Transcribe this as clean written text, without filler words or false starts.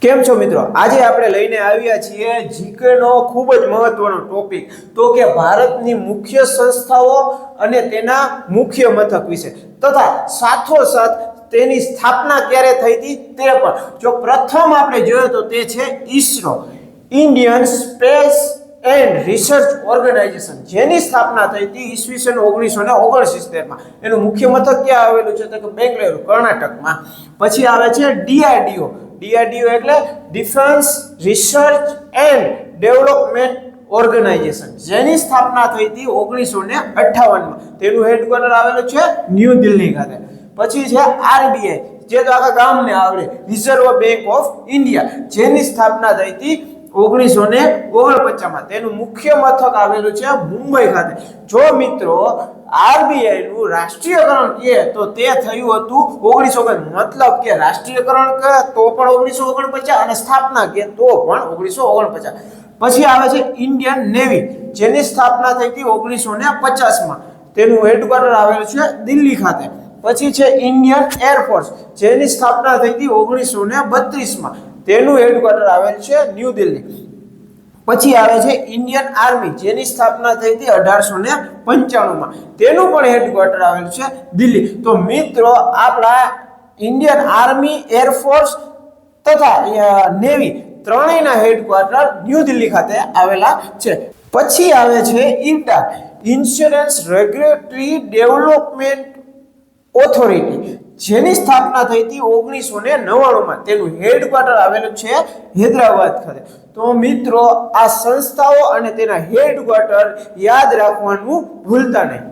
કેમ છો મિત્રો? આજે આપણે લઈને આવ્યા છીએ જીકે નો ખૂબ જ મહત્વનો ટોપિક, તો કે ભારતની મુખ્ય સંસ્થાઓ અને તેના મુખ્ય મથક વિશે, તથા સાથોસાથ તેની સ્થાપના ક્યારે થઈ હતી તે પણ. જો પ્રથમ આપણે જોઈએ તો તે છે ISRO, Indian space and research organisation, જેની સ્થાપના થઈ હતી ઈસવીસન 1969 માં. એનું મુખ્ય મથક ક્યાં આવેલું છે તો કે બેંગલુરુ, કર્ણાટકમાં. પછી આવે છે ડીઆરડીઓ. ડીઆરડીઓ એટલે defence research and development organisation, જેની સ્થાપના થઈ હતી 1958 માં. તેનું હેડક્વાર્ટર આવેલું છે ન્યૂ દિલ્હી ખાતે. પછી છે આરબીઆઈ, જે તો આખા ગામને આવડે, રિઝર્વ બેંક ઓફ ઇન્ડિયા, જેની સ્થાપના થઈ હતી 1949 માં. તેનું મુખ્ય મથક આવેલું છે મુંબઈ ખાતે. જો મિત્રો આરબીઆઈ નું રાષ્ટ્રીયકરણ કહે તો તે થયું હતું 1949, મતલબ કે રાષ્ટ્રીયકરણ કહે તો પણ 1949 અને સ્થાપના કહે તો પણ 1949. પછી આવે છે ઇન્ડિયન નેવી, જેની સ્થાપના થઈ હતી 1950 માં. તેનું હેડક્વાર્ટર આવેલું છે દિલ્હી ખાતે. પછી છે ઇન્ડિયન એરફોર્સ, જેની સ્થાપના થઈ હતી 1932 માં. તેનું હેડક્વાર્ટર આવેલ છે ન્યૂ દિલ્હી. પછી આવે છે ઇન્ડિયન આર્મી, જેની સ્થાપના થઈ હતી 1895 માં. તેનું પણ હેડક્વાર્ટર આવેલું છે દિલ્હી. તો મિત્રો આપણા ઇન્ડિયન આર્મી, એરફોર્સ તથા નેવી ત્રણેયના હેડક્વાર્ટર ન્યૂ દિલ્હી ખાતે આવેલા છે. પછી આવે છે ઇન્ટા, ઇન્સ્યોરન્સ રેગ્યુલેટરી ડેવલપમેન્ટ ઓથોરિટી, જેની સ્થાપના થઈ હતી 1999 માં. તેનું હેડક્વાર્ટર આવેલું છે હૈદરાબાદ ખાતે. તો મિત્રો આ સંસ્થાઓ અને તેના હેડક્વાર્ટર યાદ રાખવાનું ભૂલતા નહીં.